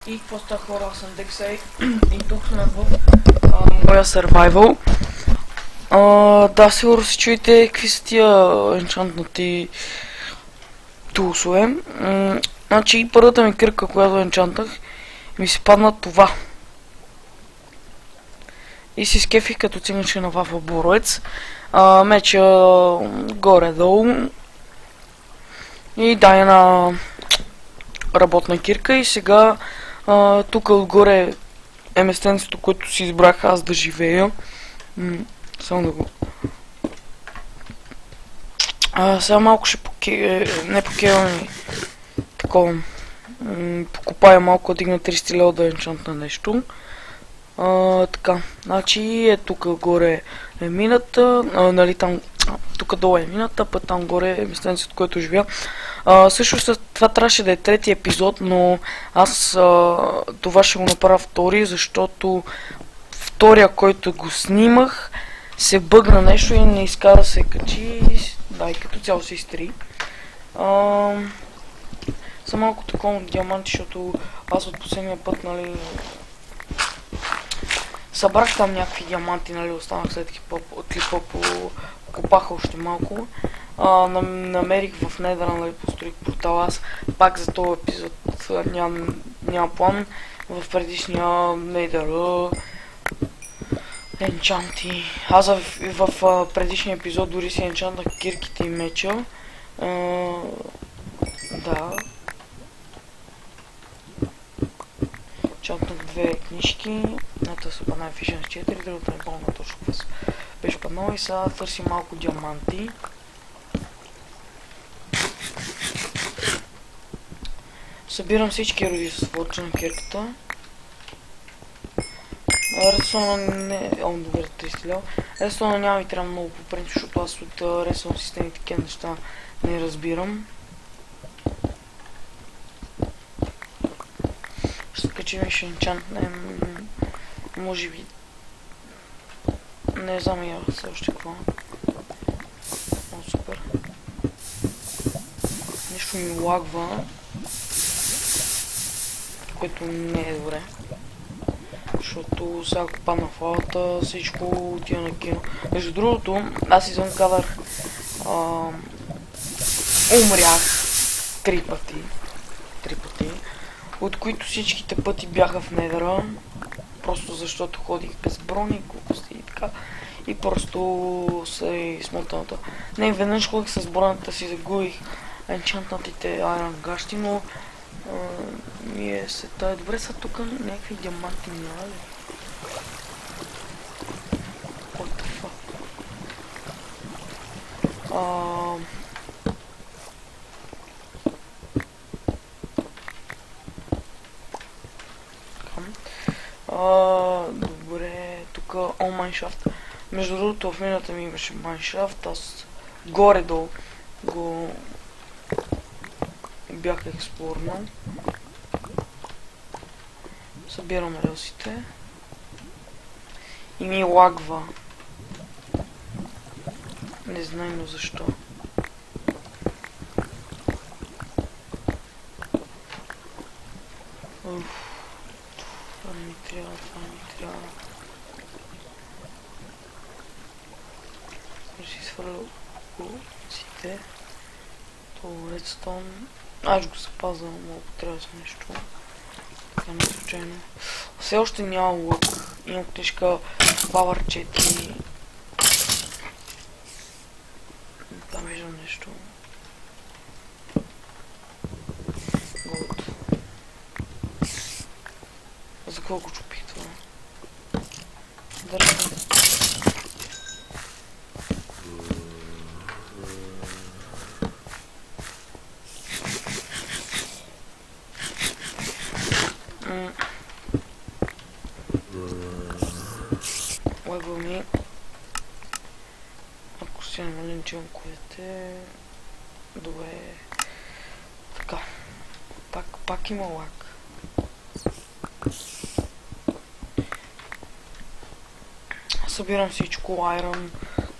И какво става, хора, аз съм Дексей и тук сме в моя survival. Да, сигурно си чуете какви са тия енчантнати тулсове. Значи първата ми кирка, която енчантах, ми се падна това. И си скефих като цигнаше на вафа боровец. Меча горе-долу. И дай една работна кирка и сега тук отгоре е местенцето, което си избрах аз да живея. Само да го... сега малко ще не покевам такова. Покупая малко, дигна 30 лева да енчантна нещо. Така, значи е тук горе е мината, нали там, тук долу е мината, път там горе е местенцето, което живея. Също това трябваше да е трети епизод, но аз това ще го направя втори, защото втория, който го снимах, се бъгна нещо и не иска да се качи, да, и като цяло се изтри. Са малко такова диаманти, защото аз от последния път, нали, събрах там някакви диаманти, нали, останах след клипа, покопах още малко. Намерих в Недъра, нали, построих портал. Аз пак за този епизод няма план. В предишния Недъра енчанти. Аз в предишния епизод дори си енчантах кирките и меча. Да. Чакнах две книжки. Едната са Banana Vision 4, другата не помня точно какво беше паднала и сега търсим малко диаманти. Събирам всички роди с форча на кирката. Ресона не... добре, 30 лева. Ресона няма и трябва много по принцип, защото аз от ресона системи такива неща не разбирам. Ще качим и ще енчантнем, може би, не знам я все още какво. О, супер. Нещо ми лагва, което не е добре. Защото сега ако падна в лавата, всичко отива на кино. Между другото, аз извън кадър умрях 3 пъти. От които всичките пъти бяха в Недъра, просто защото ходих без брони, глупости и така. И просто се смотаната. Не, веднъж ходих с броната си, загубих енчантнатите айрон гащи, но ми е се тая. Добре, са тук някакви диаманти няма ли? What the fuck? Добре, тук майншафт. Между другото в миналата ми имаше майншафт, аз горе-долу го бях експлорнал. Събирам релсите и ми лагва. Незнайно защо. Това не ми трябва. Ще свърля кулците. То редстон. Аз го запазвам, много трябва за нещо. Така не случайно. Все още няма лък. Имам книжка Power 4. Там виждам нещо. Голд. За колко чупих това? Държа. Лагва ми. Ако си намалим чемковете. Добре. Така. Пак има лак. Събирам всичко. Iron,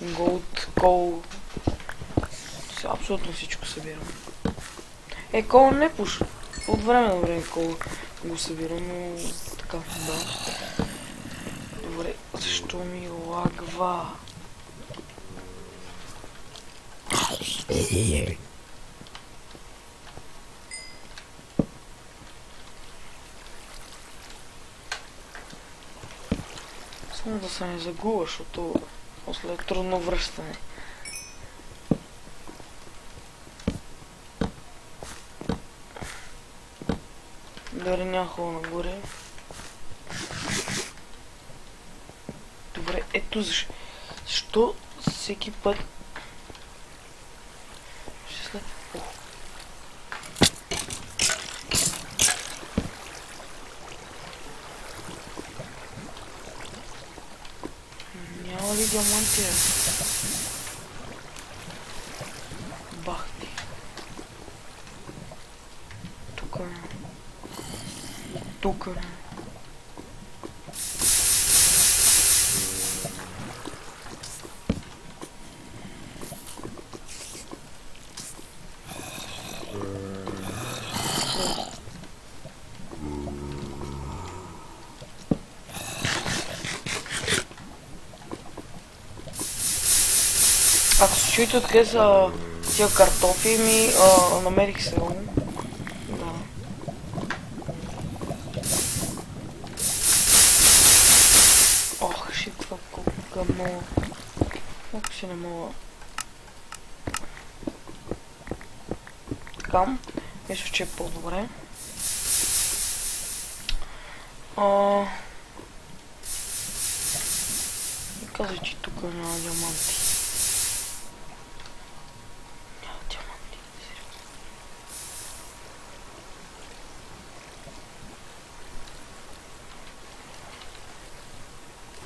Gold, Coal. Абсолютно всичко събирам. Кол не пуш. От време на време кол го събира, но така, да. Добре, защо ми лагва? Само да се не загуба, защото после е трудно връщане. Дали някога нагоре. Добре, ето защо всеки път ще след... Няма ли диамантия? Бах ти. Тука. Тука. Ако се чуете откъде са тия картофи ми, намерих село. Да. Ох, шит, това колко гъмно. Ако си не мога. Така, мисля, че е по-добре. И казай, че тук няма диаманти.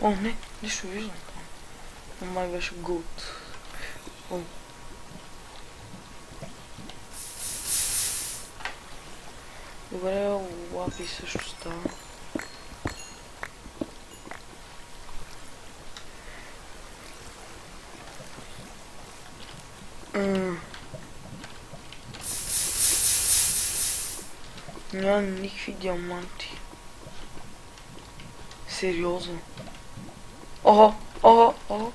О, не, нищо виждам там. Но май беше голд. О. Добре, лапи също става. Няма никакви диаманти. Сериозно. Ого, ого, ого.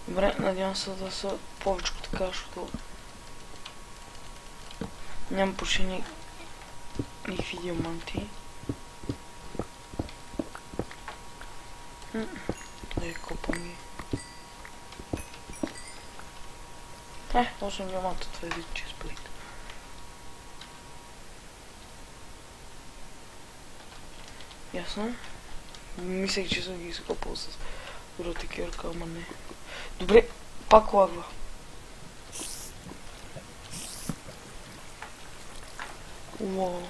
Добре, надявам се да са повече така, защото нямам почти никакви диаманти. Да я копам ги. 8 диаманта, това е вид честплейт. Ясно. Мислех, че съм ги изкопал с ротикерка, ама не. Добре, пак лагва. Уау.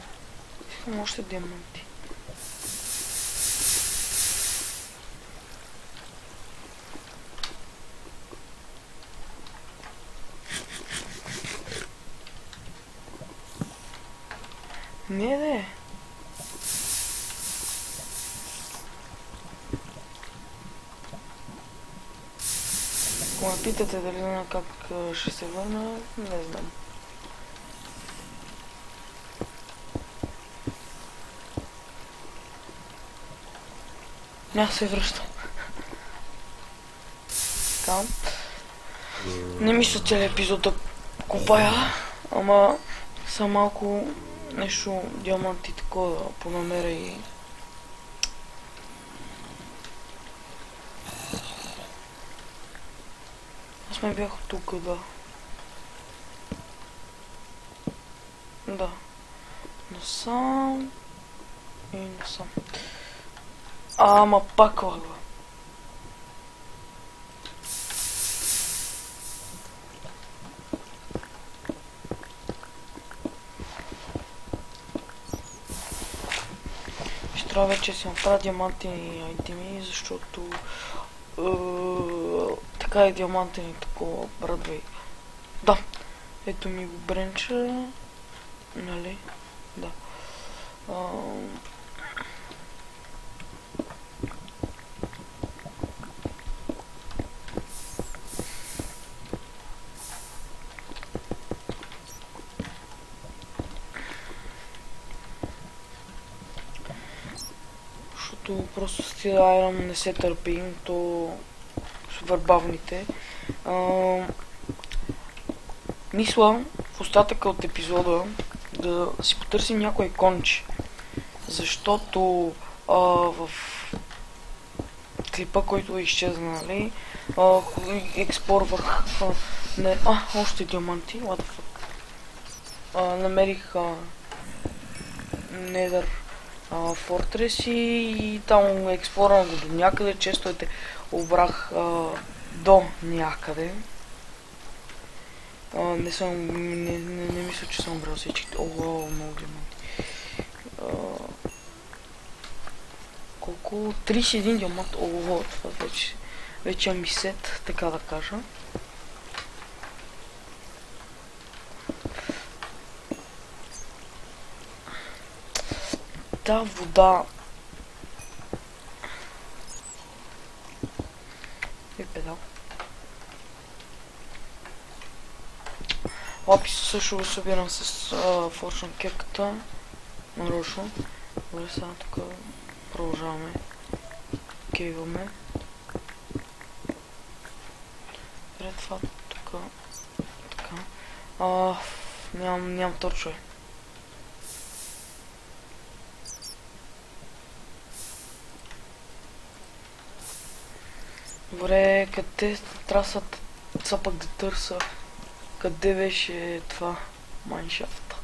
Искам още диаманти. Не, де. Ако ме питате дали знам как ще се върна, не знам. Няма се връщам. Така. Не мисля целият епизод да купая, ама са малко нещо диаманти такова понамеря и... Аз ме бях тук, да. Да. Насам... И насам. Ама пак лагва. Ще трябва вече да си направя диамантени айтеми, защото така е диамантени такова брадвей. Да, ето ми го бренча, нали? Да. просто стил Айрам не се търпи, то супер бавните. Мисля в остатъка от епизода да си потърсим някой конче, защото в клипа, който изчезна, нали, експорвах още диаманти, what the fuck. Намерих Nether Fortress и там експорвам го до някъде, често те обрах до някъде. Не мисля, че съм брал всичките. Много диаманти. Колко? 31 диамант. Това вече ми сет, така да кажа. Да, вода. Педал. Лапис също го събирам с форчна кепката. Нарочно. Добре, сега тук продължаваме. Кейваме. Пред това тук. Така. Нямам торчове. Добре, къде трасата? Са пък да търса. Къде беше това майншафта?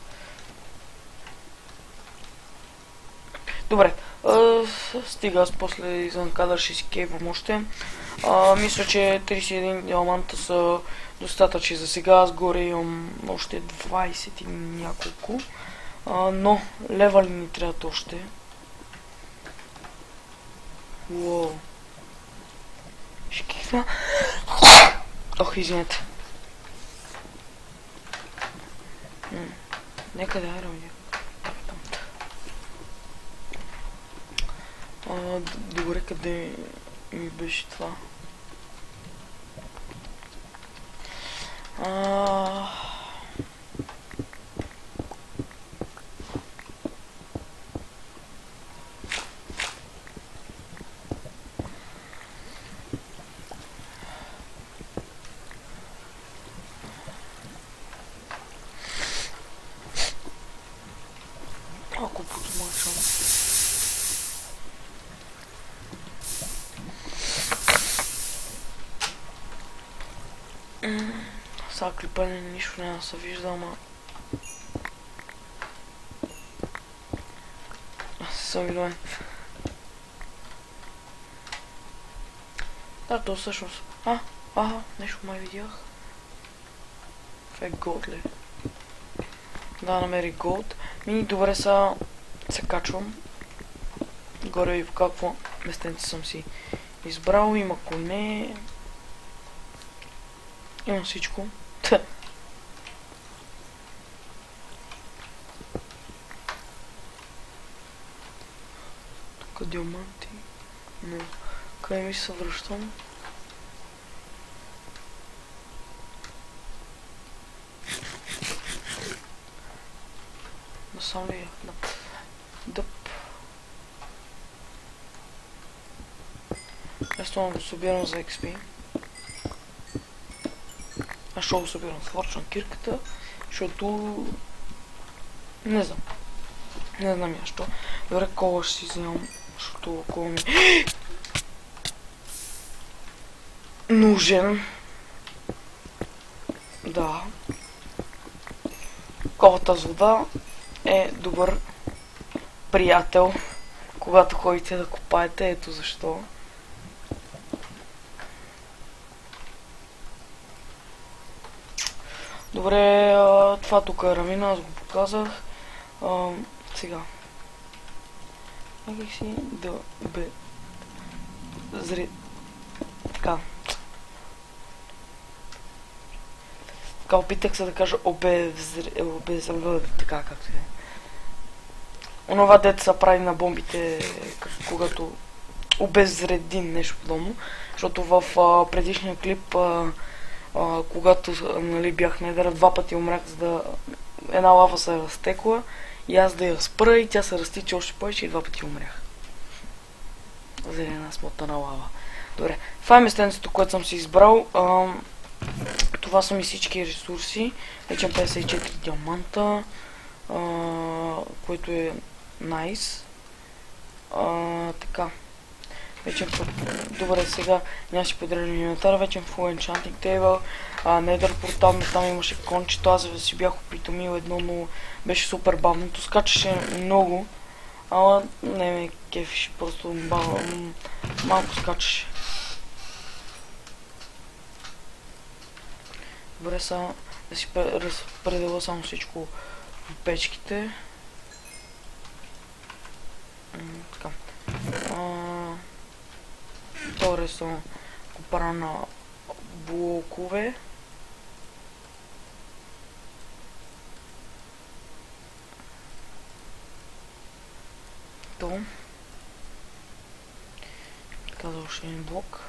Добре, стига, аз после извън кадър ще си кейвам още. Мисля, че 31 диаманта са достатъчни за сега. Аз горе имам още 20 и няколко. Но левали ни трябват още. Уоу. Ще кихна. Ох, извинете. Нека да айрам. Добре, къде ми беше това? Ако подмачам. Сега клипане нищо няма да се вижда, ама аз съм виновен. Да, то всъщност. Нещо май видях. Това е голд ли? Да, намери голд. Добре, сега се качвам. Горе и в какво местенце съм си избрал. Има коне. Има всичко. Тук диаманти. Но къде ми се връщам? Насам ли я? Дъп. Аз това го събирам за XP. Аз ще го събирам с форчна кирката, защото... Не знам. Не знам я що. Добре, кола ще си вземам, защото кола ми... нужен. Да. Колата с вода е добър приятел, когато ходите да копаете, ето защо. Добре, това тук е равнина, аз го показах. Сега. Нека си да така. Така опитах се да кажа така както е. Онова дето се прави на бомбите, когато обезвредим нещо подобно. Защото в предишния клип, когато нали, бях Недър, 2 пъти умрях, за да една лава се разтекла и аз да я спра и тя се разтича още повече и 2 пъти умрях. зелена смотана лава. Добре, това е местенцето, което съм си избрал. Това са ми всички ресурси. Вече 54 диаманта, което е найс. Така. Вече добре, сега няма си подреждам инвентар, вече full enchanting table, Nether портал, но там имаше кончето, аз си бях опитомил едно, но беше супер бавното, скачаше много, ама не ме кефиш, просто малко скачаше. Добре, сега да си разпределя само всичко в печките. Така. Вторе съм копара на блокове. То. Така за още един блок.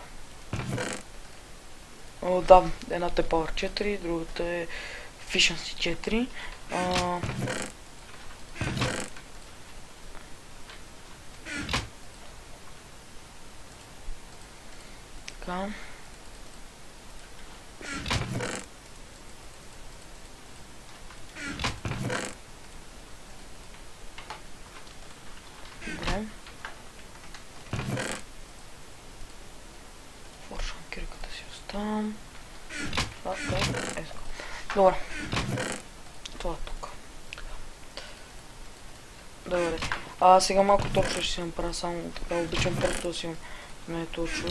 Да, едната е Power 4, другата е Efficiency 4. Така. Добре. Форшам кирката си оставам. Добре. Това тук. Добре. Сега малко точно ще си направя само така. Обичам просто да си не точно.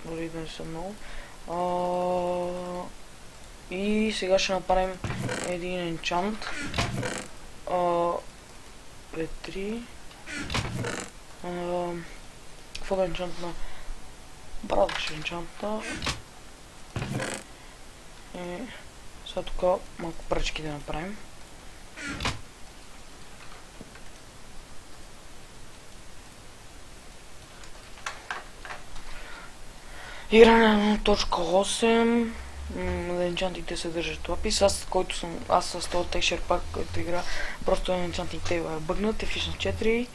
Дори да не съм много. И сега ще направим един енчант. V3. Какво да енчантна? Брат ще енчантна. Сега тук малко пречки да направим. Игране на 1.8. За енчантите се държат лапис. Аз с този texture pack, който игра, просто Enchanting Table е бъгнат. Efficiency 4,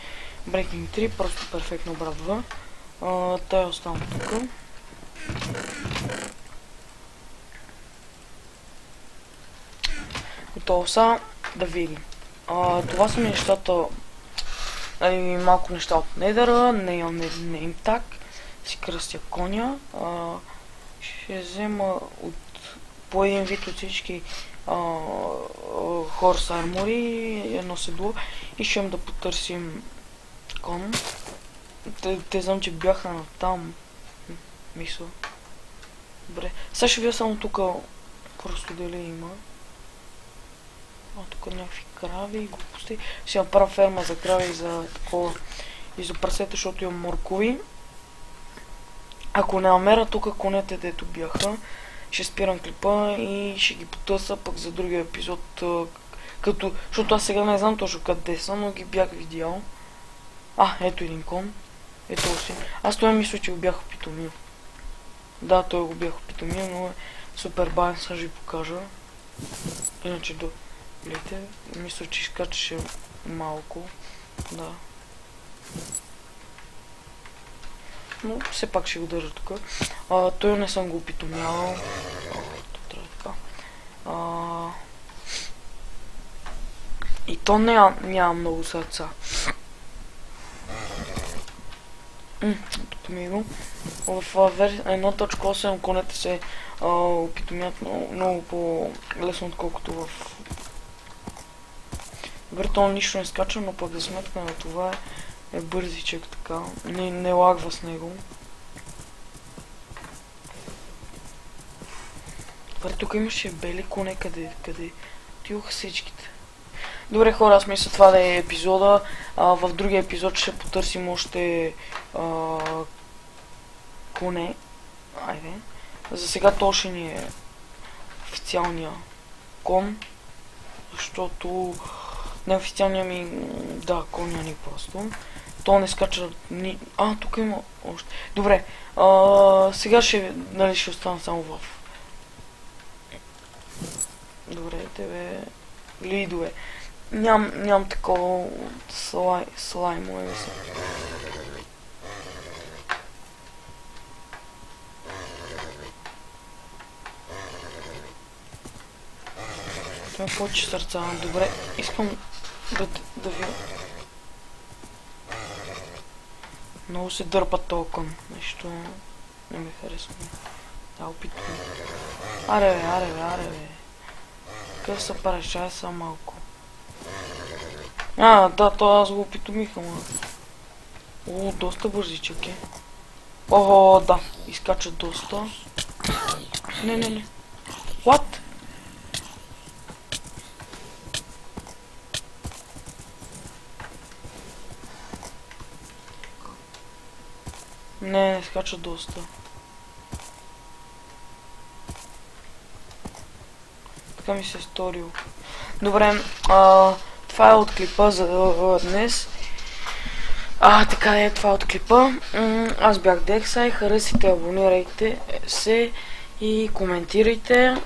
Breaking 3, просто перфектно обрадва. Той е останал тук. Готово са да видим. Това са ми нещата, малко неща от недъра, name tag. Си кръстя коня. Ще взема по един вид от всички Horse Armory, едно седло и ще им да потърсим кон. Те знам, че бяха на там. Мисля. Добре. Сега ще видя само тук просто дали има. Тук някакви крави и глупости. Ще направя ферма за крави и за такова. И за прасета, защото имам моркови. Ако не намеря тук конете, дето бяха, ще спирам клипа и ще ги потърся пък за другия епизод. Защото аз сега не знам точно къде са, но ги бях видял. Ето един кон. Ето си. Аз това мисля, че го бях опитомил. Да, той го бях опитомил, но е супер бавен, сега ще ви покажа. Иначе гледайте, мисля, че изкачаше малко. Да. Но все пак ще го държа тук. Той не съм го опитомявал. Трябва така. И то няма много сърца. Опитомиво. В версия 1.8 конете се опитомят много по-лесно, отколкото в... Вероятно нищо не скача, но пък за сметка на това е бързичък така. Не лагва с него. Добре, тук имаше бели коне, къде отидоха всичките. Добре хора, аз мисля това да е епизода. В другия епизод ще потърсим още коне. Айде. За сега то ще ни е официалния кон. Защото неофициалния ми... Да, коня ни просто. То не скача ни... тук има още. Добре. Сега ще остана само в... Добре, тебе... Лидове. Нямам такова слаймове. Има повече сърца. Добре, искам да ви... Много се дърпа този кон. Нещо не ми харесва. Да, опитвам. Аре бе. Къв се правиш? Ай са малко. Да, то аз го опитомих, ама. О, доста бързичък е. О, да, изкача доста. Не. What? Не скача доста. Така ми се е сторил. Добре, това е от клипа за днес. Така е, това от клипа. Аз бях Дексай, харесайте, абонирайте се и коментирайте.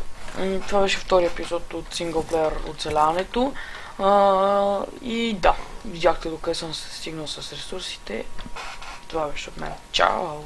Това беше втори епизод от синглплеер оцеляването. И да, видяхте докъде съм стигнал с ресурсите. Това беше от мен. Чао!